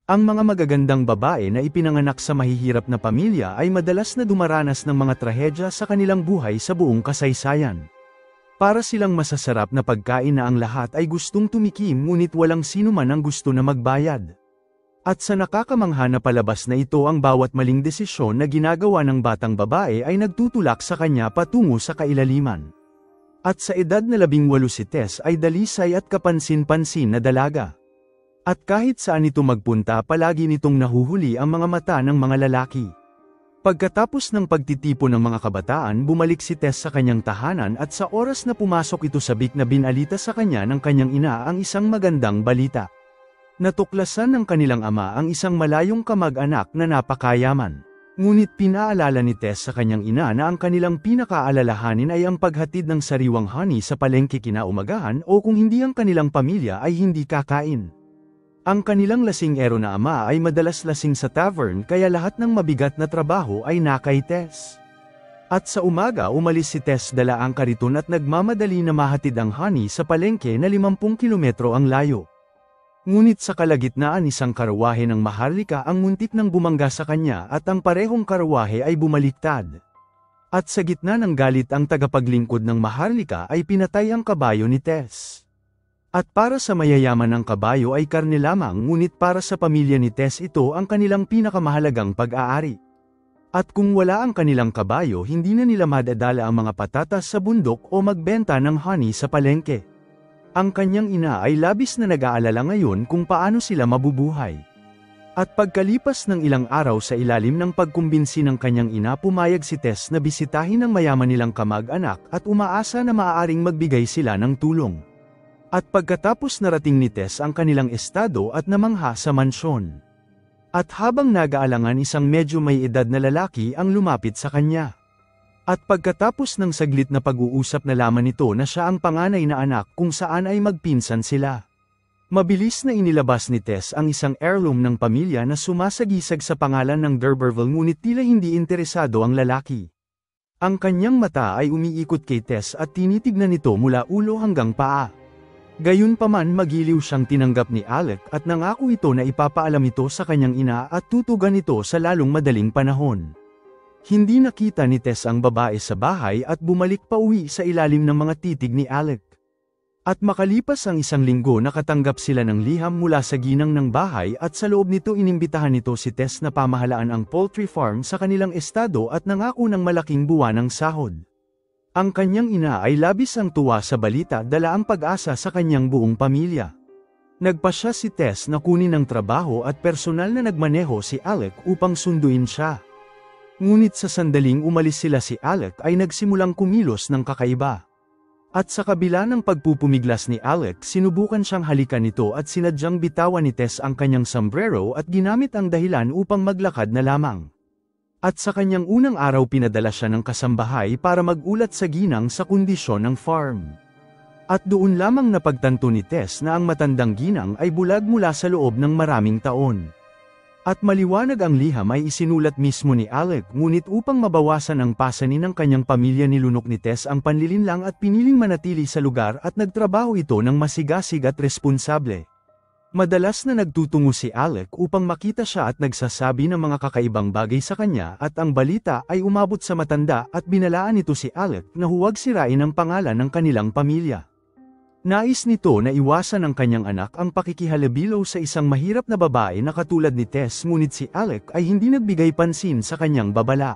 Ang mga magagandang babae na ipinanganak sa mahihirap na pamilya ay madalas na dumaranas ng mga trahedya sa kanilang buhay sa buong kasaysayan. Para silang masasarap na pagkain na ang lahat ay gustong tumikim ngunit walang sino man ang gusto na magbayad. At sa nakakamangha na palabas na ito ang bawat maling desisyon na ginagawa ng batang babae ay nagtutulak sa kanya patungo sa kailaliman. At sa edad na 18 si Tess ay dalisay at kapansin-pansin na dalaga. At kahit saan ito magpunta palagi nitong nahuhuli ang mga mata ng mga lalaki. Pagkatapos ng pagtitipon ng mga kabataan bumalik si Tess sa kanyang tahanan at sa oras na pumasok ito sabik na binalita sa kanya ng kanyang ina ang isang magandang balita. Natuklasan ng kanilang ama ang isang malayong kamag-anak na napakayaman. Ngunit pinaalala ni Tess sa kanyang ina na ang kanilang pinakaalalahanin ay ang paghatid ng sariwang honey sa palengke kinaumagahan o kung hindi ang kanilang pamilya ay hindi kakain. Ang kanilang lasing-ero na ama ay madalas lasing sa tavern kaya lahat ng mabigat na trabaho ay nakay Tess. At sa umaga umalis si Tess dala ang kariton at nagmamadali na mahatid ang honey sa palengke na 50 kilometro ang layo. Ngunit sa kalagitnaan isang karwahe ng Maharlika ang muntik nang bumangga sa kanya at ang parehong karwahe ay bumaliktad. At sa gitna ng galit ang tagapaglingkod ng Maharlika ay pinatay ang kabayo ni Tess. At para sa mayayaman ng kabayo ay karne lamang ngunit para sa pamilya ni Tess ito ang kanilang pinakamahalagang pag-aari. At kung wala ang kanilang kabayo hindi na nila madadala ang mga patatas sa bundok o magbenta ng honey sa palengke. Ang kanyang ina ay labis na nag-aalala ngayon kung paano sila mabubuhay. At pagkalipas ng ilang araw sa ilalim ng pagkumbinsi ng kanyang ina pumayag si Tess na bisitahin ang mayaman nilang kamag-anak at umaasa na maaaring magbigay sila ng tulong. At pagkatapos narating ni Tess ang kanilang estado at namangha sa mansyon. At habang nag-aalangan isang medyo may edad na lalaki ang lumapit sa kanya. At pagkatapos ng saglit na pag-uusap nalaman nito na siya ang panganay na anak kung saan ay magpinsan sila. Mabilis na inilabas ni Tess ang isang heirloom ng pamilya na sumasagisag sa pangalan ng D'Urberville ngunit tila hindi interesado ang lalaki. Ang kanyang mata ay umiikot kay Tess at tinitignan nito mula ulo hanggang paa. Gayunpaman magiliw siyang tinanggap ni Alec at nangako ito na ipapaalam ito sa kanyang ina at tutugan ito sa lalong madaling panahon. Hindi nakita ni Tess ang babae sa bahay at bumalik pa uwi sa ilalim ng mga titig ni Alec. At makalipas ang isang linggo nakatanggap sila ng liham mula sa ginang ng bahay at sa loob nito inimbitahan nito si Tess na pamahalaan ang poultry farm sa kanilang estado at nangako ng malaking buwanang sahod. Ang kanyang ina ay labis ang tuwa sa balita dala ang pag-asa sa kanyang buong pamilya. Nagpasya si Tess na kunin ang trabaho at personal na nagmaneho si Alec upang sunduin siya. Ngunit sa sandaling umalis sila si Alec ay nagsimulang kumilos ng kakaiba. At sa kabila ng pagpupumiglas ni Alec sinubukan siyang halikan nito at sinadyang bitawan ni Tess ang kanyang sombrero at ginamit ang dahilan upang maglakad na lamang. At sa kanyang unang araw pinadala siya ng kasambahay para magulat sa ginang sa kondisyon ng farm. At doon lamang napagtanto ni Tess na ang matandang ginang ay bulag mula sa loob ng maraming taon. At maliwanag ang liham ay isinulat mismo ni Alec ngunit upang mabawasan ang pasanin ng kanyang pamilya nilunok ni Tess ang panlilinlang at piniling manatili sa lugar at nagtrabaho ito ng masigasig at responsable. Madalas na nagtutungo si Alec upang makita siya at nagsasabi ng mga kakaibang bagay sa kanya at ang balita ay umabot sa matanda at binalaan nito si Alec na huwag sirain ang pangalan ng kanilang pamilya. Nais nito na iwasan ng kanyang anak ang pakikihalubilo sa isang mahirap na babae na katulad ni Tess ngunit si Alec ay hindi nagbigay pansin sa kanyang babala.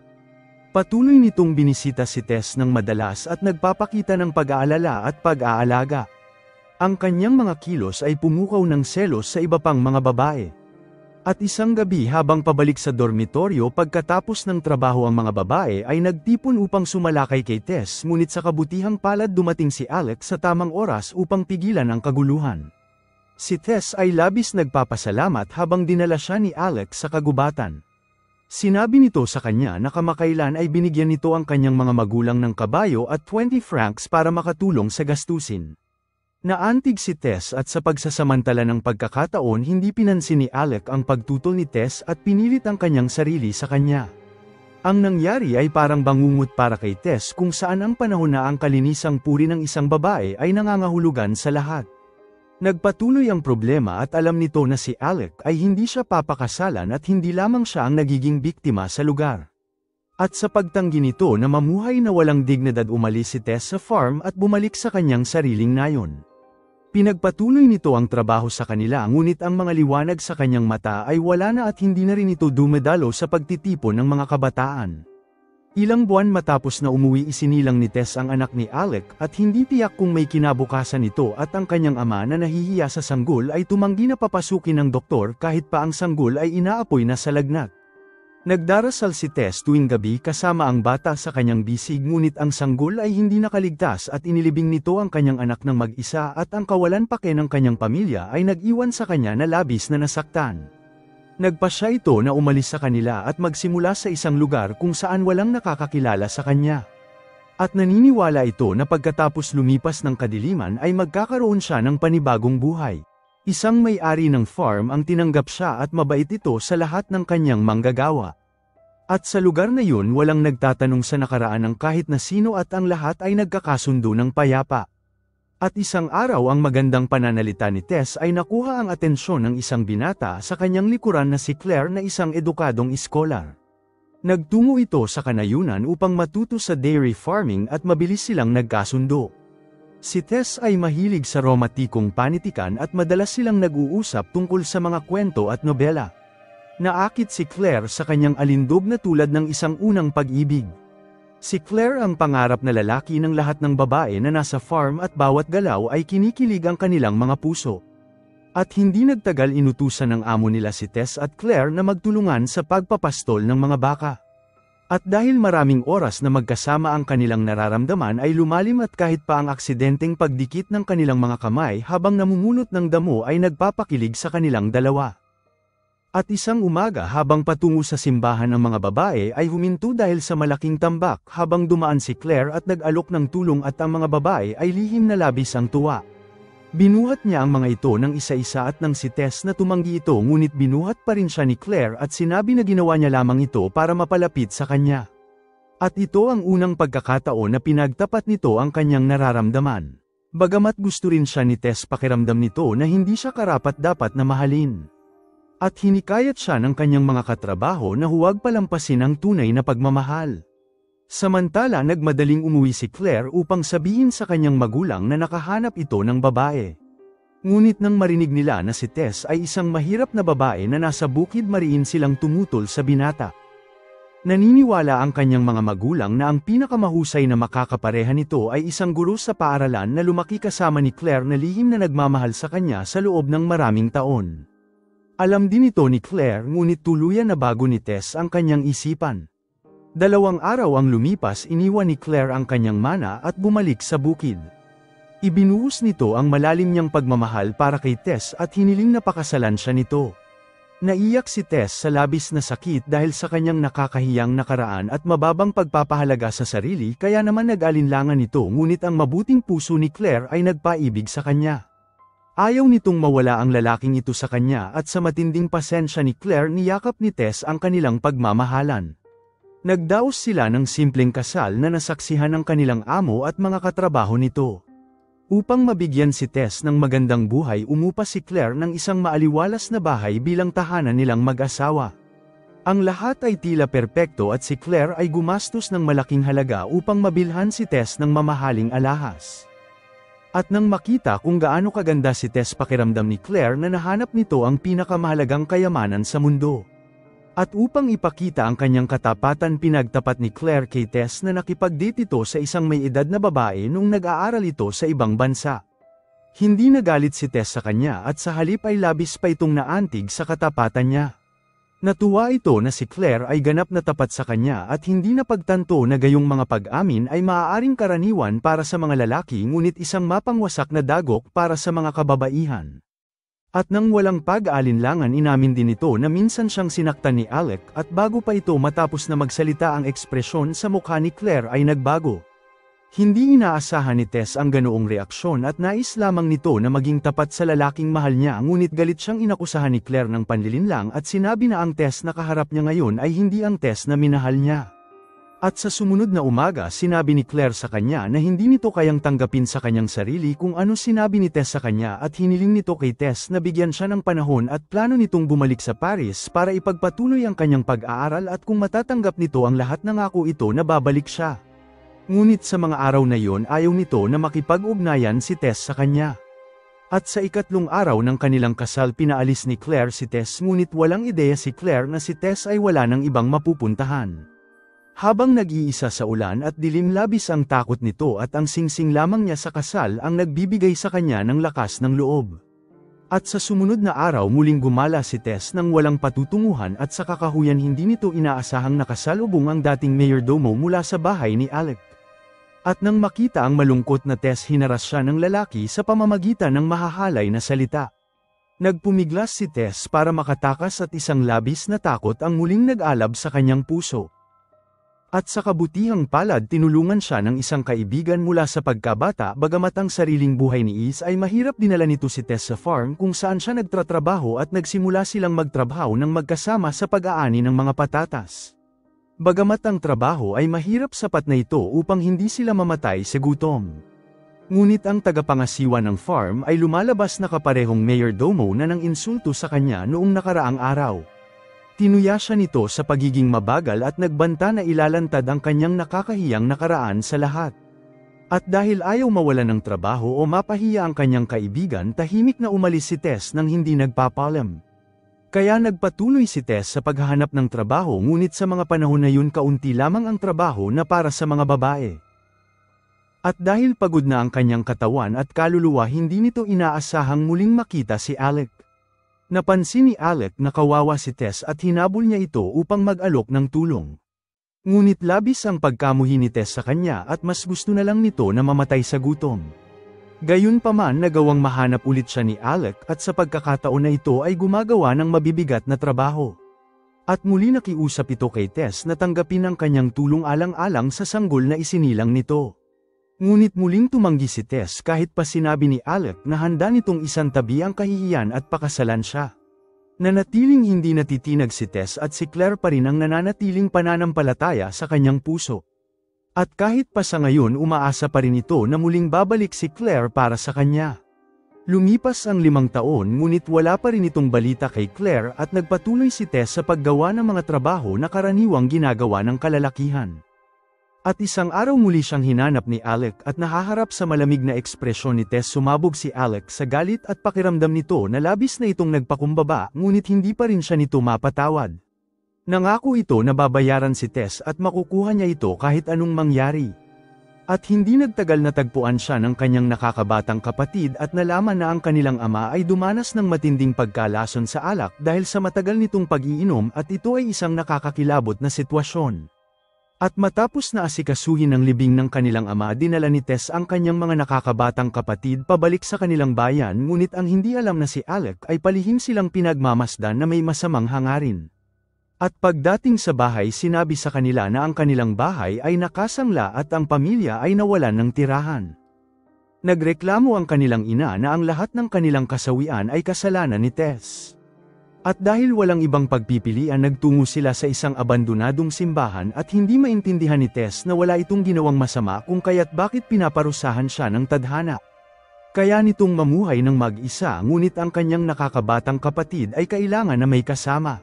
Patuloy nitong binisita si Tess ng madalas at nagpapakita ng pag-aalala at pag-aalaga. Ang kanyang mga kilos ay pumukaw ng selos sa iba pang mga babae. At isang gabi habang pabalik sa dormitoryo pagkatapos ng trabaho ang mga babae ay nagtipon upang sumalakay kay Tess ngunit sa kabutihang palad dumating si Alec sa tamang oras upang pigilan ang kaguluhan. Si Tess ay labis nagpapasalamat habang dinala siya ni Alec sa kagubatan. Sinabi nito sa kanya na kamakailan ay binigyan nito ang kanyang mga magulang ng kabayo at 20 francs para makatulong sa gastusin. Naantig si Tess at sa pagsasamantala ng pagkakataon hindi pinansin ni Alec ang pagtutol ni Tess at pinilit ang kanyang sarili sa kanya. Ang nangyari ay parang bangungot para kay Tess kung saan ang panahon na ang kalinisang puri ng isang babae ay nangangahulugan sa lahat. Nagpatuloy ang problema at alam nito na si Alec ay hindi siya papakasalan at hindi lamang siya ang nagiging biktima sa lugar. At sa pagtanggi nito na mamuhay na walang dignidad, umalis si Tess sa farm at bumalik sa kanyang sariling nayon. Pinagpatuloy nito ang trabaho sa kanila, ngunit ang mga liwanag sa kanyang mata ay wala na at hindi na rin ito dumedalo sa pagtitipon ng mga kabataan. Ilang buwan matapos na umuwi, isinilang ni Tess ang anak ni Alec at hindi tiyak kung may kinabukasan ito, at ang kanyang ama na nahihiya sa sanggol ay tumanggi na papasukin ng doktor kahit pa ang sanggol ay inaapoy na sa lagnat. Nagdarasal si Tess tuwing gabi kasama ang bata sa kanyang bisig, ngunit ang sanggol ay hindi nakaligtas at inilibing nito ang kanyang anak ng mag-isa, at ang kawalan pake ng kanyang pamilya ay nag-iwan sa kanya na labis na nasaktan. Nagpasya ito na umalis sa kanila at magsimula sa isang lugar kung saan walang nakakakilala sa kanya. At naniniwala ito na pagkatapos lumipas ng kadiliman ay magkakaroon siya ng panibagong buhay. Isang may-ari ng farm ang tinanggap siya at mabait ito sa lahat ng kanyang manggagawa. At sa lugar na yun walang nagtatanong sa nakaraan ng kahit na sino at ang lahat ay nagkakasundo ng payapa. At isang araw ang magandang pananalita ni Tess ay nakuha ang atensyon ng isang binata sa kanyang likuran na si Claire, na isang edukadong iskolar. Nagtungo ito sa kanayunan upang matuto sa dairy farming at mabilis silang nagkasundo. Si Tess ay mahilig sa romantikong panitikan at madalas silang nag-uusap tungkol sa mga kwento at nobela. Naakit si Claire sa kanyang alindog na tulad ng isang unang pag-ibig. Si Claire ang pangarap na lalaki ng lahat ng babae na nasa farm, at bawat galaw ay kinikilig ang kanilang mga puso. At hindi nagtagal inutusan ng amo nila si Tess at Claire na magtulungan sa pagpapastol ng mga baka. At dahil maraming oras na magkasama ang kanilang nararamdaman ay lumalim, at kahit pa ang aksidenteng pagdikit ng kanilang mga kamay habang namumulot ng damo ay nagpapakilig sa kanilang dalawa. At isang umaga habang patungo sa simbahan, ang mga babae ay huminto dahil sa malaking tambak habang dumaan si Claire at nag-alok ng tulong, at ang mga babae ay lihim na labis ang tuwa. Binuhat niya ang mga ito ng isa-isa at nang si Tess na tumanggi ito, ngunit binuhat pa rin siya ni Claire at sinabi na ginawa niya lamang ito para mapalapit sa kanya. At ito ang unang pagkakataon na pinagtapat nito ang kanyang nararamdaman. Bagamat gusto rin siya ni Tess, pakiramdam nito na hindi siya karapat-dapat na mahalin. At hinikayat siya ng kanyang mga katrabaho na huwag palampasin ang tunay na pagmamahal. Samantala nagmadaling umuwi si Claire upang sabihin sa kanyang magulang na nakahanap ito ng babae. Ngunit nang marinig nila na si Tess ay isang mahirap na babae na nasa bukid, mariin silang tumutol sa binata. Naniniwala ang kanyang mga magulang na ang pinakamahusay na makakapareha nito ay isang guro sa paaralan na lumaki kasama ni Claire, na lihim na nagmamahal sa kanya sa loob ng maraming taon. Alam din ito ni Claire, ngunit tuluyan na bago ni Tess ang kanyang isipan. 2 araw ang lumipas, iniwan ni Claire ang kanyang mana at bumalik sa bukid. Ibinuhos nito ang malalim niyang pagmamahal para kay Tess at hiniling na pakasalan siya nito. Naiyak si Tess sa labis na sakit dahil sa kanyang nakakahiyang nakaraan at mababang pagpapahalaga sa sarili, kaya naman nag-alinlangan ito, ngunit ang mabuting puso ni Claire ay nagpaibig sa kanya. Ayaw nitong mawala ang lalaking ito sa kanya, at sa matinding pasensya ni Claire niyakap ni Tess ang kanilang pagmamahalan. Nagdaos sila ng simpleng kasal na nasaksihan ng kanilang amo at mga katrabaho nito. Upang mabigyan si Tess ng magandang buhay, umupa si Claire ng isang maaliwalas na bahay bilang tahanan nilang mag-asawa. Ang lahat ay tila perpekto at si Claire ay gumastos ng malaking halaga upang mabilhan si Tess ng mamahaling alahas. At nang makita kung gaano kaganda si Tess, pakiramdam ni Claire na nahanap nito ang pinakamahalagang kayamanan sa mundo. At upang ipakita ang kanyang katapatan, pinagtapat ni Claire kay Tess na nakipag-date ito sa isang may edad na babae nung nag-aaral ito sa ibang bansa. Hindi nagalit si Tess sa kanya, at sa halip ay labis pa itong naantig sa katapatan niya. Natuwa ito na si Claire ay ganap na tapat sa kanya at hindi napagtanto na gayong mga pag-amin ay maaaring karaniwan para sa mga lalaki, ngunit isang mapangwasak na dagok para sa mga kababaihan. At nang walang pag-aalinlangan, inamin din ito na minsan siyang sinaktan ni Alec, at bago pa ito matapos na magsalita ang ekspresyon sa mukha ni Claire ay nagbago. Hindi inaasahan ni Tess ang ganoong reaksyon at nais lamang nito na maging tapat sa lalaking mahal niya, ngunit galit siyang inakusahan ni Claire ng panlilinlang at sinabi na ang Tess na kaharap niya ngayon ay hindi ang Tess na minahal niya. At sa sumunod na umaga sinabi ni Claire sa kanya na hindi nito kayang tanggapin sa kanyang sarili kung ano sinabi ni Tess sa kanya at hiniling nito kay Tess na bigyan siya ng panahon at plano nitong bumalik sa Paris para ipagpatuloy ang kanyang pag-aaral at kung matatanggap nito ang lahat nangako ito na babalik siya. Ngunit sa mga araw na yon ayaw nito na makipag-ugnayan si Tess sa kanya. At sa ikatlong araw ng kanilang kasal pinaalis ni Claire si Tess ngunit walang ideya si Claire na si Tess ay wala ng ibang mapupuntahan. Habang nag-iisa sa ulan at dilim labis ang takot nito at ang singsing lamang niya sa kasal ang nagbibigay sa kanya ng lakas ng loob. At sa sumunod na araw muling gumala si Tess nang walang patutunguhan at sa kakahuyan hindi nito inaasahang nakasalubong ang dating mayordomo mula sa bahay ni Alec. At nang makita ang malungkot na Tess hinaras siya ng lalaki sa pamamagitan ng mahahalay na salita. Nagpumiglas si Tess para makatakas at isang labis na takot ang muling nag-alab sa kanyang puso. At sa kabutihang palad tinulungan siya ng isang kaibigan mula sa pagkabata bagamat ang sariling buhay ni Is ay mahirap dinala nito si Tess sa farm kung saan siya nagtratrabaho at nagsimula silang magtrabaho ng magkasama sa pag-aani ng mga patatas. Bagamat ang trabaho ay mahirap sapat na ito upang hindi sila mamatay sa gutom. Ngunit ang tagapangasiwa ng farm ay lumalabas na kaparehong mayordomo na nang insulto sa kanya noong nakaraang araw. Tinuya siya nito sa pagiging mabagal at nagbanta na ilalantad ang kanyang nakakahiyang nakaraan sa lahat. At dahil ayaw mawalan ng trabaho o mapahiya ang kanyang kaibigan tahimik na umalis si Tess nang hindi nagpapalam. Kaya nagpatuloy si Tess sa paghahanap ng trabaho ngunit sa mga panahon na yun kaunti lamang ang trabaho na para sa mga babae. At dahil pagod na ang kanyang katawan at kaluluwa hindi nito inaasahang muling makita si Alec. Napansin ni Alec na kawawa si Tess at hinabol niya ito upang mag-alok ng tulong. Ngunit labis ang pagkamuhi ni Tess sa kanya at mas gusto na lang nito na mamatay sa gutom. Gayunpaman nagawang mahanap ulit siya ni Alec at sa pagkakataon na ito ay gumagawa ng mabibigat na trabaho. At muli nakiusap ito kay Tess na tanggapin ang kanyang tulong alang-alang sa sanggol na isinilang nito. Ngunit muling tumanggi si Tess kahit pa sinabi ni Alec na handa nitong isantabi ang kahihiyan at pakasalan siya. Nanatiling hindi natitinag si Tess at si Claire pa rin ang nananatiling pananampalataya sa kanyang puso. At kahit pa sa ngayon umaasa pa rin ito na muling babalik si Claire para sa kanya. Lumipas ang 5 taon ngunit wala pa rin itong balita kay Claire at nagpatuloy si Tess sa paggawa ng mga trabaho na karaniwang ginagawa ng kalalakihan. At isang araw muli siyang hinanap ni Alec at nahaharap sa malamig na ekspresyon ni Tess sumabog si Alec sa galit at pakiramdam nito na labis na itong nagpakumbaba ngunit hindi pa rin siya nito mapatawad. Nangako ito na babayaran si Tess at makukuha niya ito kahit anong mangyari. At hindi nagtagal na tagpuan siya ng kanyang nakakabatang kapatid at nalaman na ang kanilang ama ay dumanas ng matinding pagkalason sa alak dahil sa matagal nitong pag-iinom at ito ay isang nakakakilabot na sitwasyon. At matapos na asikasuhin ang libing ng kanilang ama dinala ni Tess ang kanyang mga nakakabatang kapatid pabalik sa kanilang bayan ngunit ang hindi alam na si Alec ay palihim silang pinagmamasdan na may masamang hangarin. At pagdating sa bahay sinabi sa kanila na ang kanilang bahay ay nakasangla at ang pamilya ay nawalan ng tirahan. Nagreklamo ang kanilang ina na ang lahat ng kanilang kasawian ay kasalanan ni Tess. At dahil walang ibang pagpipilian nagtungo sila sa isang abandonadong simbahan at hindi maintindihan ni Tess na wala itong ginawang masama kung kaya't bakit pinaparusahan siya ng tadhana. Kaya nitong mamuhay ng mag-isa ngunit ang kanyang nakakabatang kapatid ay kailangan na may kasama.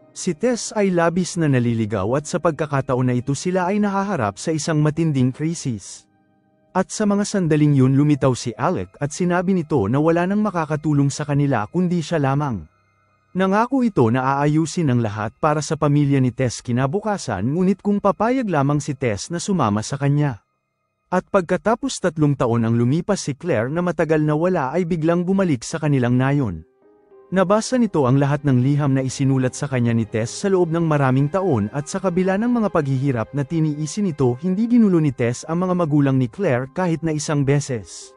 Si Tess ay labis na naliligaw at sa pagkakataon na ito sila ay nahaharap sa isang matinding krisis. At sa mga sandaling yun lumitaw si Alec at sinabi nito na wala nang makakatulong sa kanila kundi siya lamang. Nangako ito na aayusin ang lahat para sa pamilya ni Tess kinabukasan ngunit kung papayag lamang si Tess na sumama sa kanya. At pagkatapos 3 taon ang lumipas si Claire na matagal na wala ay biglang bumalik sa kanilang nayon. Nabasa nito ang lahat ng liham na isinulat sa kanya ni Tess sa loob ng maraming taon at sa kabila ng mga paghihirap na tiniisin nito hindi ginulo ni Tess ang mga magulang ni Claire kahit na isang beses.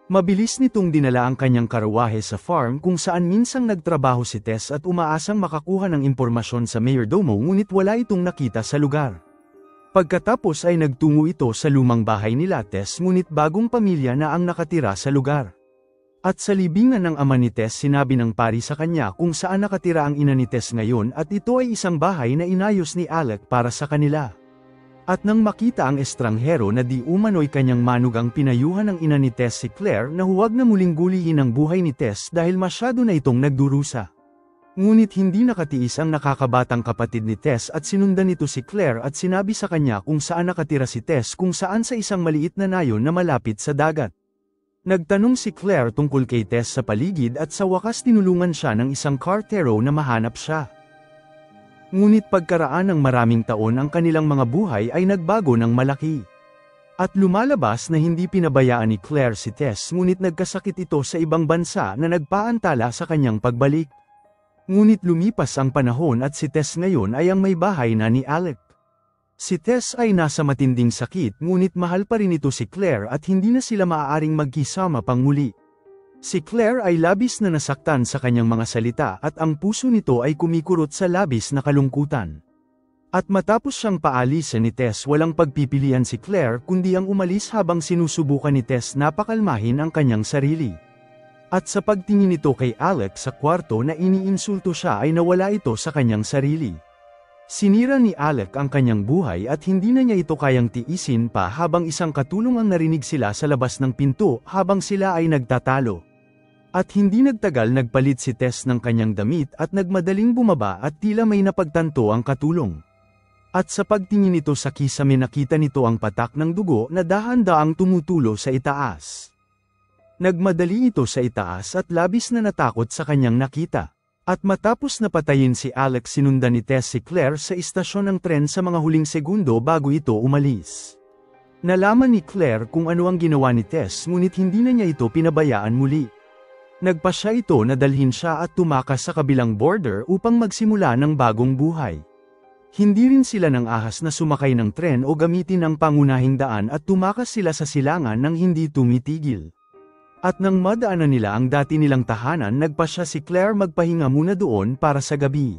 Mabilis nitong dinala ang kanyang karawahe sa farm kung saan minsang nagtrabaho si Tess at umaasang makakuha ng impormasyon sa mayordomo ngunit wala itong nakita sa lugar. Pagkatapos ay nagtungo ito sa lumang bahay nila Tess ngunit bagong pamilya na ang nakatira sa lugar. At sa libingan ng ama ni Tess sinabi ng pari sa kanya kung saan nakatira ang ina ni Tess ngayon at ito ay isang bahay na inayos ni Alec para sa kanila. At nang makita ang estranghero na di umano'y kanyang manugang pinayuhan ng ina ni Tess si Claire na huwag na muling gulihin ang buhay ni Tess dahil masyado na itong nagdurusa. Ngunit hindi nakatiis ang nakakabatang kapatid ni Tess at sinundan nito si Claire at sinabi sa kanya kung saan nakatira si Tess kung saan sa isang maliit na nayon na malapit sa dagat. Nagtanong si Claire tungkol kay Tess sa paligid at sa wakas tinulungan siya ng isang kartero na mahanap siya. Ngunit pagkaraan ng maraming taon ang kanilang mga buhay ay nagbago ng malaki. At lumalabas na hindi pinabayaan ni Claire si Tess ngunit nagkasakit ito sa ibang bansa na nagpaantala sa kanyang pagbalik. Ngunit lumipas ang panahon at si Tess ngayon ay ang may bahay na ni Alec. Si Tess ay nasa matinding sakit ngunit mahal pa rin ito si Claire at hindi na sila maaaring magkisama pang muli. Si Claire ay labis na nasaktan sa kanyang mga salita at ang puso nito ay kumikurot sa labis na kalungkutan. At matapos siyang paalisin ni Tess walang pagpipilian si Claire kundi ang umalis habang sinusubukan ni Tess na pakalmahin ang kanyang sarili. At sa pagtingin nito kay Alec sa kwarto na iniinsulto siya ay nawala ito sa kanyang sarili. Sinira ni Alec ang kanyang buhay at hindi na niya ito kayang tiisin pa habang isang katulong ang narinig sila sa labas ng pinto habang sila ay nagtatalo. At hindi nagtagal nagpalit si Tess ng kanyang damit at nagmadaling bumaba at tila may napagtanto ang katulong. At sa pagtingin nito sa kisame nakita nito ang patak ng dugo na dahan-daang tumutulo sa itaas. Nagmadali ito sa itaas at labis na natakot sa kanyang nakita. At matapos na patayin si Alex sinundan ni Tess si Claire sa istasyon ng tren sa mga huling segundo bago ito umalis. Nalaman ni Claire kung ano ang ginawa ni Tess ngunit hindi na niya ito pinabayaan muli. Nagpasya ito na dalhin siya at tumakas sa kabilang border upang magsimula ng bagong buhay. Hindi rin sila nang ahas na sumakay ng tren o gamitin ang pangunahing daan at tumakas sila sa silangan nang hindi tumitigil. At nang madaanan nila ang dati nilang tahanan nagpasya si Claire magpahinga muna doon para sa gabi.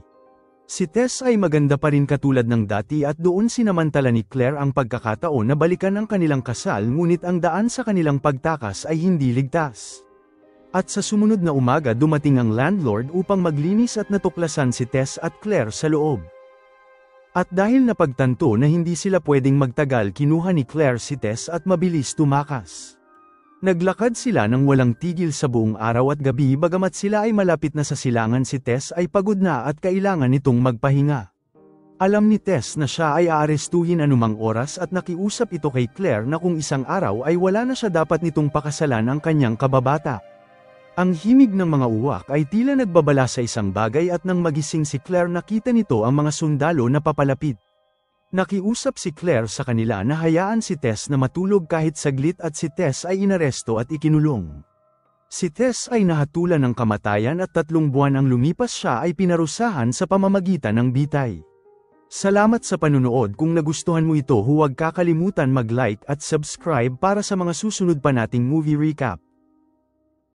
Si Tess ay maganda pa rin katulad ng dati at doon sinamantala ni Claire ang pagkakataon na balikan ang kanilang kasal ngunit ang daan sa kanilang pagtakas ay hindi ligtas. At sa sumunod na umaga dumating ang landlord upang maglinis at natuklasan si Tess at Claire sa loob. At dahil napagtanto na hindi sila pwedeng magtagal kinuha ni Claire si Tess at mabilis tumakas. Naglakad sila ng walang tigil sa buong araw at gabi bagamat sila ay malapit na sa silangan si Tess ay pagod na at kailangan nitong magpahinga. Alam ni Tess na siya ay aarestuhin anumang oras at nakiusap ito kay Claire na kung isang araw ay wala na siya dapat nitong pakasalan ang kanyang kababata. Ang himig ng mga uwak ay tila nagbabala sa isang bagay at nang magising si Claire nakita nito ang mga sundalo na papalapit. Nakiusap si Claire sa kanila na hayaan si Tess na matulog kahit saglit at si Tess ay inaresto at ikinulong. Si Tess ay nahatulan ng kamatayan at 3 buwan ang lumipas siya ay pinarusahan sa pamamagitan ng bitay. Salamat sa panunood. Kung nagustuhan mo ito huwag kakalimutan mag-like at subscribe para sa mga susunod pa nating movie recap.